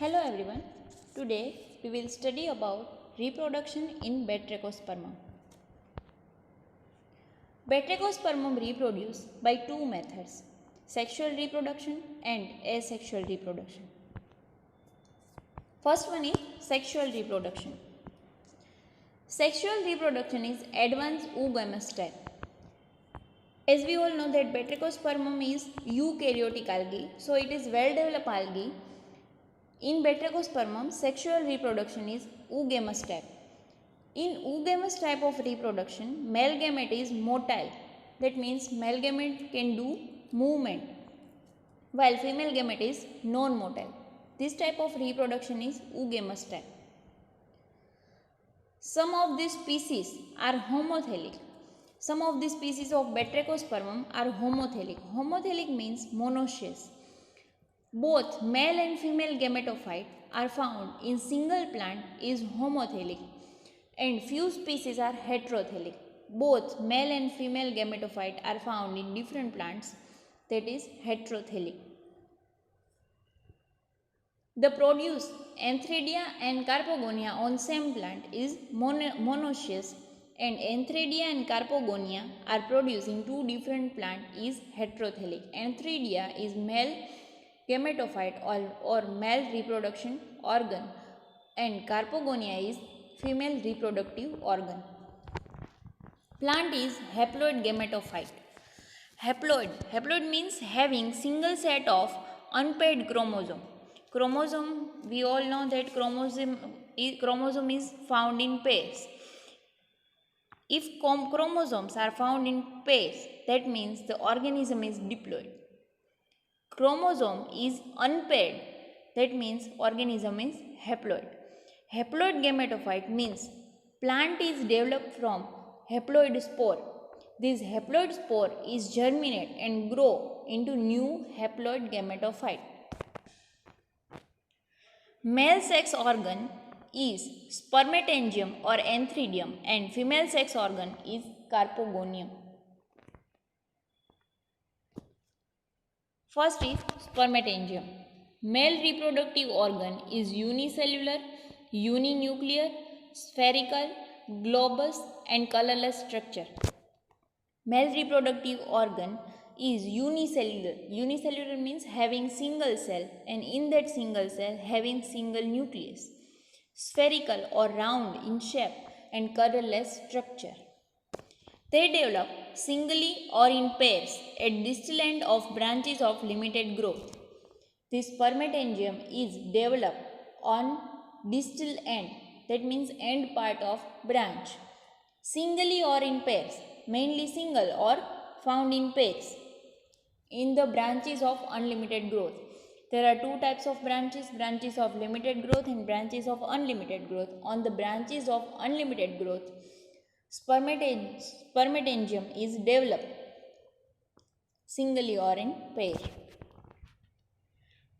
Hello everyone. Today we will study about reproduction in Batrachospermum. Batrachospermum reproduce by two methods: sexual reproduction and asexual reproduction. First one is sexual reproduction. Sexual reproduction is advanced oogamous type. As we all know that Batrachospermum is eukaryotic algae, so it is well developed algae. In Batrachospermum, sexual reproduction is oogamous type. In oogamous type of reproduction, male gamete is motile. That means male gamete can do movement, while female gamete is non-motile. This type of reproduction is oogamous type. Some of these species are homothelic. Some of the species of Batrachospermum are homothelic. Homothelic means monoecious. Both male and female gametophyte are found in single plant is homothelic, and few species are heterothelic. Both male and female gametophyte are found in different plants, that is heterothelic. The produce Antheridia and Carpogonia on same plant is monoecious, and Antheridia and Carpogonia are produced in two different plants is heterothelic. Antheridia is male gametophyte or male reproduction organ, and Carpogonia is female reproductive organ. Plant is haploid gametophyte. Haploid means having single set of unpaired chromosome. Chromosome, we all know that chromosome is found in pairs. If chromosomes are found in pairs, that means the organism is diploid. Chromosome is unpaired, that means organism is haploid. Haploid gametophyte means plant is developed from haploid spore. This haploid spore is germinate and grow into new haploid gametophyte. Male sex organ is spermatangium or antheridium, and female sex organ is carpogonium. First is spermatangium. Male reproductive organ is unicellular, uninuclear, spherical, globous and colorless structure. Male reproductive organ is unicellular. Unicellular means having single cell, and in that single cell having single nucleus. Spherical or round in shape and colorless structure. They develop singly or in pairs at distal end of branches of limited growth. This spermatangium is developed on distal end, that means end part of branch. Singly or in pairs, mainly single or found in pairs in the branches of unlimited growth. There are two types of branches of limited growth and branches of unlimited growth. On the branches of unlimited growth, spermatangium is developed singly or in pair.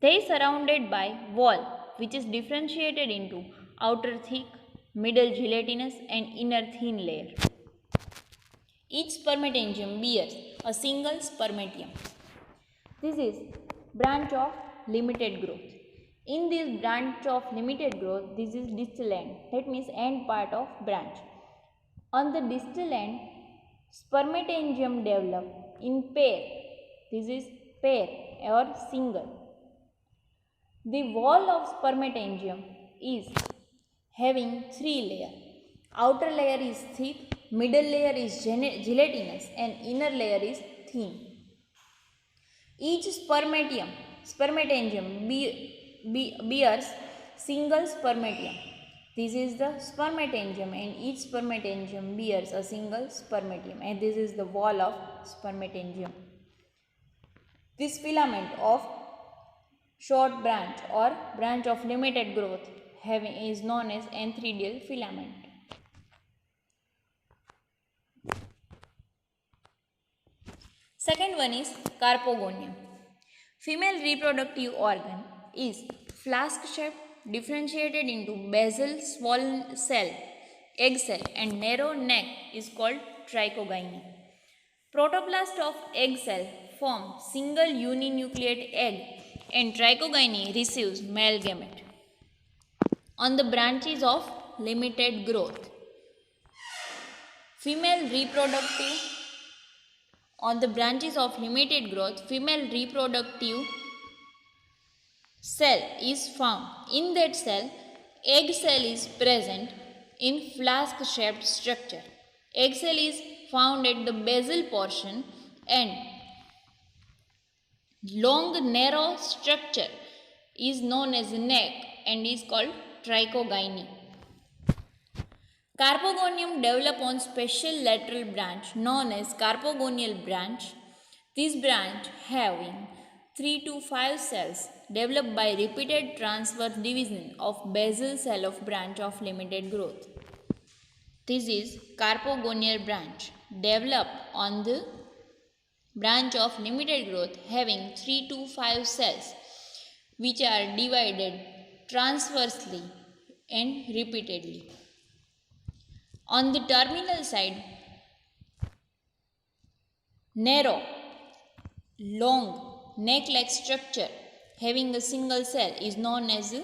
They are surrounded by wall which is differentiated into outer thick, middle gelatinous and inner thin layer. Each spermatangium bears a single spermatium. This is branch of limited growth. In this branch of limited growth, this is distal end, that means end part of branch. On the distal end, spermatangium develop in pair. This is pair or single. The wall of spermatangium is having three layers. Outer layer is thick, middle layer is gelatinous and inner layer is thin. Each spermatangium bears single spermatium. This is the spermatangium, and each spermatangium bears a single spermatium, and this is the wall of spermatangium. This filament of short branch or branch of limited growth is known as antheridial filament. Second one is carpogonium. Female reproductive organ is flask shaped, differentiated into basal swollen cell, egg cell, and narrow neck is called trichogyne. Protoplast of egg cell form single uninucleate egg, and trichogyne receives male gamete. On the branches of limited growth, female reproductive on the branches of limited growth, female reproductive cell is found. In that cell, egg cell is present in flask-shaped structure. Egg cell is found at the basal portion and long narrow structure is known as neck and is called trichogyny. Carpogonium develop on special lateral branch known as carpogonial branch. This branch having 3 to 5 cells developed by repeated transverse division of basal cell of branch of limited growth. This is carpogonial branch developed on the branch of limited growth having 3 to 5 cells which are divided transversely and repeatedly. On the terminal side, narrow, long, neck-like structure having a single cell is known as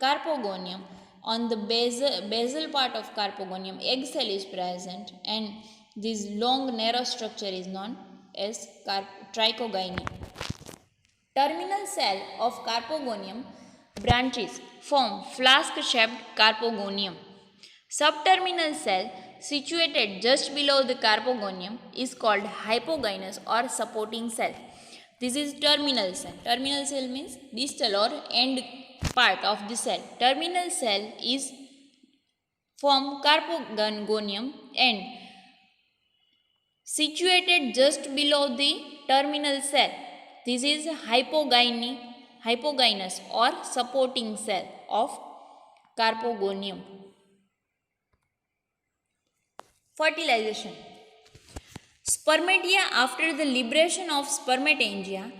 carpogonium. On the basal part of carpogonium, egg cell is present and this long narrow structure is known as trichogyny. Terminal cell of carpogonium branches form flask-shaped carpogonium. Subterminal cell situated just below the carpogonium is called hypogynous or supporting cell. This is terminal cell. Terminal cell means distal or end part of the cell. Terminal cell is from carpogonium and situated just below the terminal cell. This is hypogynous or supporting cell of carpogonium. Fertilization. Spermatia after the liberation of spermatangia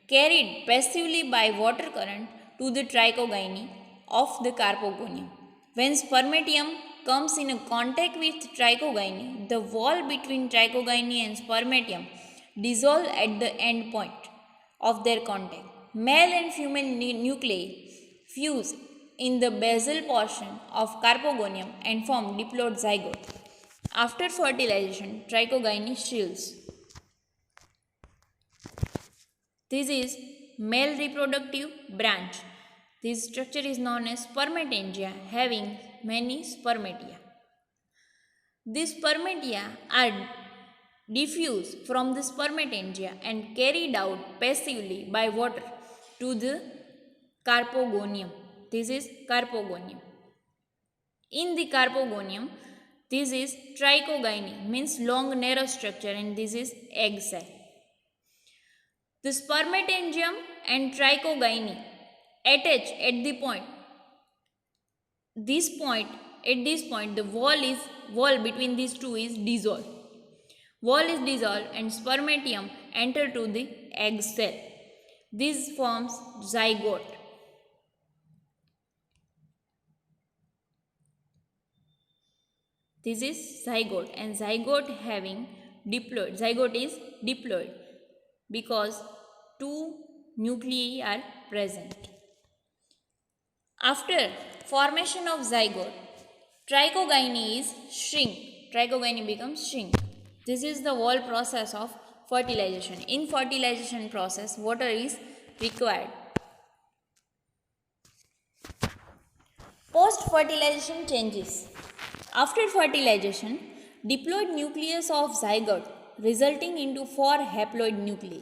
carried passively by water current to the trichogyny of the carpogonium. When spermatium comes in contact with trichogyny, the wall between trichogyny and spermatium dissolve at the end point of their contact. Male and female nuclei fuse in the basal portion of carpogonium and form diploid zygote. After fertilization, trichogyny shrills. This is male reproductive branch. This structure is known as spermatangia, having many spermatia. These spermatia are diffused from the spermatangia and carried out passively by water to the carpogonium. This is carpogonium. In the carpogonium, this is trichogyny, means long narrow structure, and this is egg cell. The spermatangium and trichogyny attach at the point. At this point, the wall between these two is dissolved. Wall is dissolved and spermatium enter to the egg cell. This forms zygote. This is zygote, and zygote having diploid. Zygote is diploid because two nuclei are present. After formation of zygote, trichogyny is shrink. Trichogyny becomes shrink. This is the whole process of fertilization. In fertilization process, water is required. Post-fertilization changes. After fertilization, diploid nucleus of zygote resulting into 4 haploid nuclei.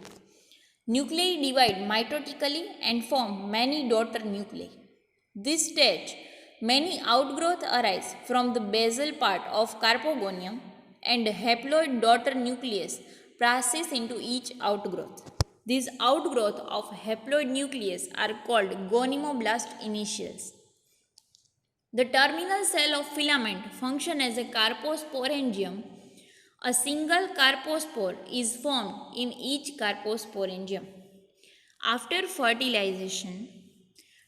Nuclei divide mitotically and form many daughter nuclei. This stage, many outgrowth arise from the basal part of carpogonium and haploid daughter nucleus passes into each outgrowth. These outgrowth of haploid nucleus are called gonimoblast initials. The terminal cell of filament function as a carposporangium. A single carpospore is formed in each carposporangium. After fertilization,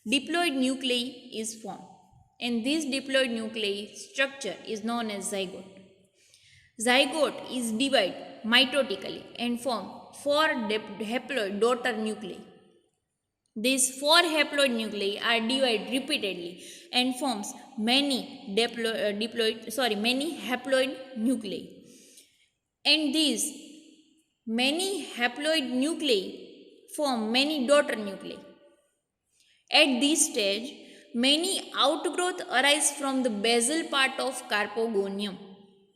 diploid nuclei is formed, and this diploid nuclei structure is known as zygote. Zygote is divided mitotically and form 4 haploid daughter nuclei. These four haploid nuclei are divided repeatedly and forms many haploid nuclei. And these many haploid nuclei form many daughter nuclei. At this stage, many outgrowth arise from the basal part of carpogonium.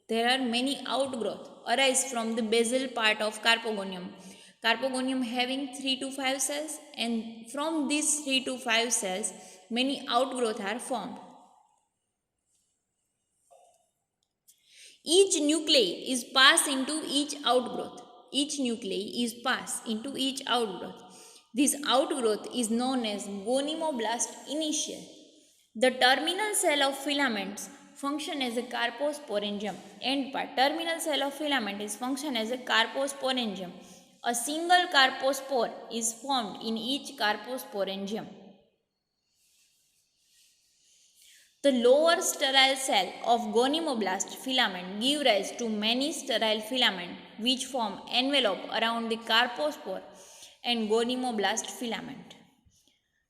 There are many outgrowth arise from the basal part of carpogonium. Carpogonium having 3 to 5 cells, and from these 3 to 5 cells, many outgrowth are formed. Each nuclei is passed into each outgrowth. Each nuclei is passed into each outgrowth. This outgrowth is known as gonymoblast initial. The terminal cell of filaments function as a carposporangium. End part. Terminal cell of filament is function as a carposporangium. A single carpospore is formed in each carposporangium. The lower sterile cell of gonymoblast filament give rise to many sterile filament which form envelope around the carpospore and gonymoblast filament.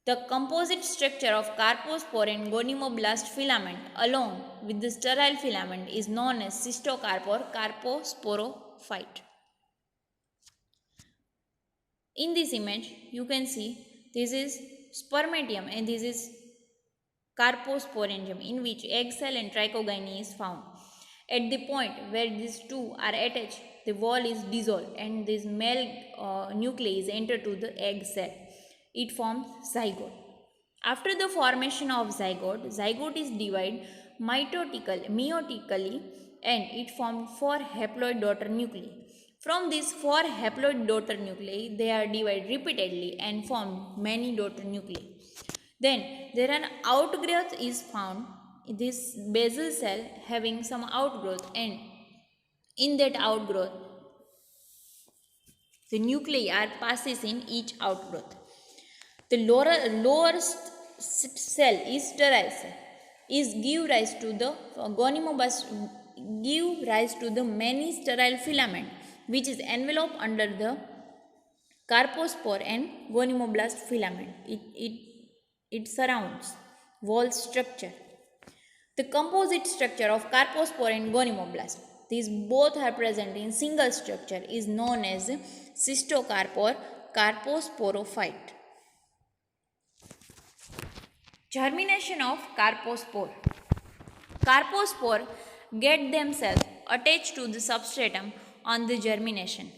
The composite structure of carpospore and gonymoblast filament along with the sterile filament is known as cystocarp or carposporophyte. In this image, you can see this is spermatium and this is carposporangium in which egg cell and trichogyne is found. At the point where these two are attached, the wall is dissolved and this male nuclei is entered to the egg cell. It forms zygote. After the formation of zygote is divided meiotically and it formed 4 haploid daughter nuclei. From these 4 haploid daughter nuclei, they are divided repeatedly and form many daughter nuclei. Then there an outgrowth is found in this basal cell having some outgrowth, and in that outgrowth the nuclei are passes in each outgrowth. The lower cell is sterile cell is give rise to the give rise to the many sterile filament which is enveloped under the carpospore and gonymoblast filament. It surrounds wall structure. The composite structure of carpospore and gonymoblast, these both are present in single structure, is known as cystocarp or carposporophyte. Germination of carpospore. Carpospore get themselves attached to the substratum on the germination.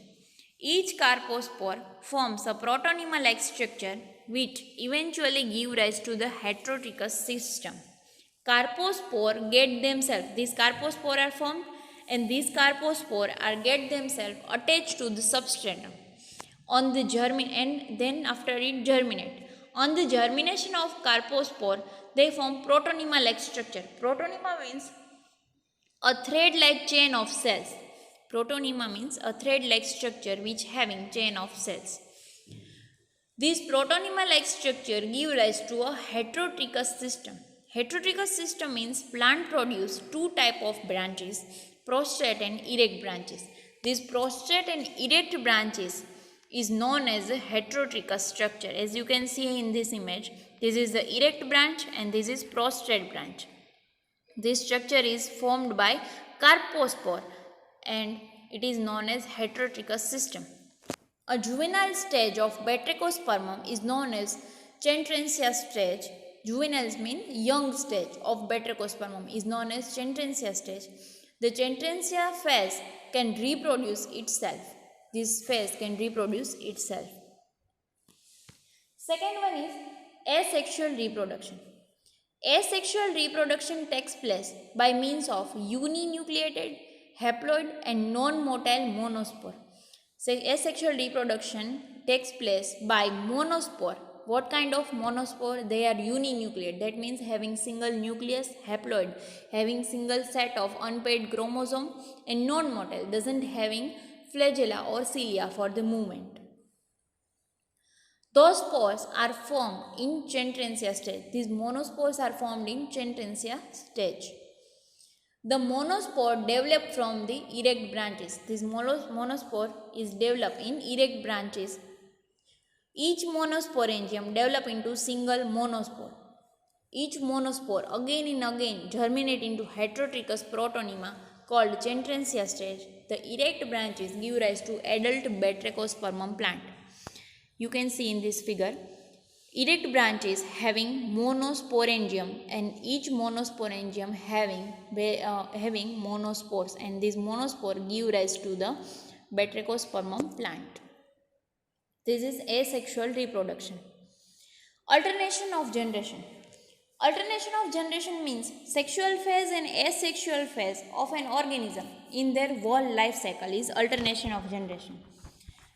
Each carpospore forms a protonema-like structure which eventually give rise to the heterotrichous system. Carpospore get themselves, these carpospore are formed and these carpospore are get themselves attached to the substratum on the and then after it germinate. On the germination of carpospore, they form protonema-like structure. Protonema means a thread-like chain of cells. Protonema means a thread-like structure which having chain of cells. This protonema-like structure give rise to a heterotrichous system. Heterotrichous system means plant produce two type of branches, prostrate and erect branches. These prostrate and erect branches is known as a heterotrichous structure. As you can see in this image, this is the erect branch and this is prostrate branch. This structure is formed by carpospore and it is known as heterotrichous system. A juvenile stage of batrachospermum is known as Centransia stage. Juveniles mean young stage of batrachospermum is known as Centransia stage. The Centransia phase can reproduce itself. This phase can reproduce itself. Second one is asexual reproduction. Asexual reproduction takes place by means of uninucleated, haploid and non-motile monospore. So asexual reproduction takes place by monospore. What kind of monospore? They are uninucleate. That means having single nucleus, haploid, having single set of unpaired chromosome, and non-motile, doesn't having flagella or cilia for the movement. Those spores are formed in Centransia stage. These monospores are formed in Centransia stage. The monospore developed from the erect branches. This monospore is developed in erect branches Each monosporangium develop into single monospore. Each monospore again and again germinate into heterotrichous protonema called Centransia stage. The erect branches give rise to adult Batrachospermum plant. You can see in this figure erect branches having monosporangium and each monosporangium having monospores, and this monospore give rise to the Batrachospermum plant. This is asexual reproduction. Alternation of generation. Alternation of generation means sexual phase and asexual phase of an organism in their whole life cycle is alternation of generation.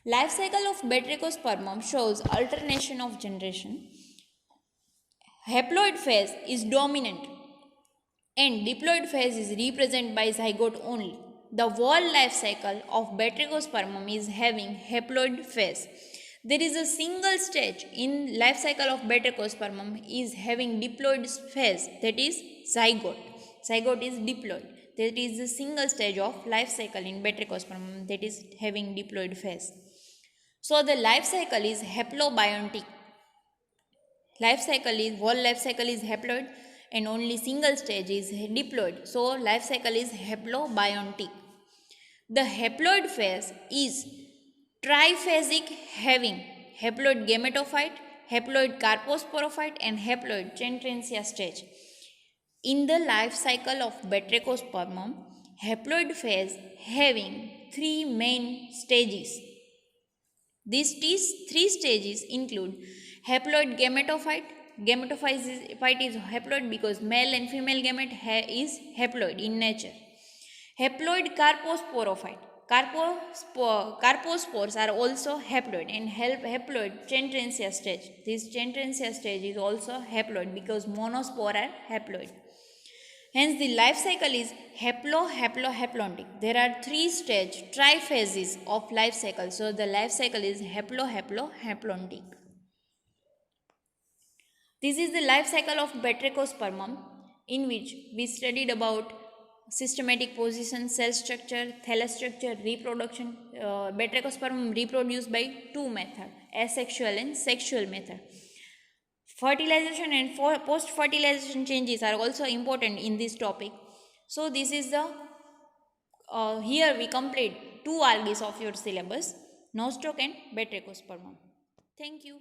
Life cycle of Batrachospermum shows alternation of generation. Haploid phase is dominant and diploid phase is represented by zygote only. The whole life cycle of Batrachospermum is having haploid phase. There is a single stage in life cycle of Batrachospermum is having diploid phase, that is zygote. Zygote is diploid. That is the single stage of life cycle in Batrachospermum that is having diploid phase. So the life cycle is haplobiontic. Whole life cycle is haploid and only single stage is diploid. So life cycle is haplobiontic. The haploid phase is triphasic, having haploid gametophyte, haploid carposporophyte and haploid Centransia stage. In the life cycle of Batrachospermum, haploid phase having three main stages. These three stages include haploid gametophyte. Gametophyte is haploid because male and female gamete is haploid in nature. Haploid carposporophyte. Carpospores are also haploid and haploid Centransia stage. This Centransia stage is also haploid because monospore are haploid. Hence the life cycle is haplontic. There are three stage triphases of life cycle. So the life cycle is haplontic. This is the life cycle of Batrachospermum, in which we studied about systematic position, cell structure, thallus structure, reproduction. Batrachospermum reproduce by two methods, asexual and sexual method. Fertilization and post fertilization changes are also important in this topic. So this is the here we complete two algae of your syllabus, nostoc and Batrachospermum. Thank you.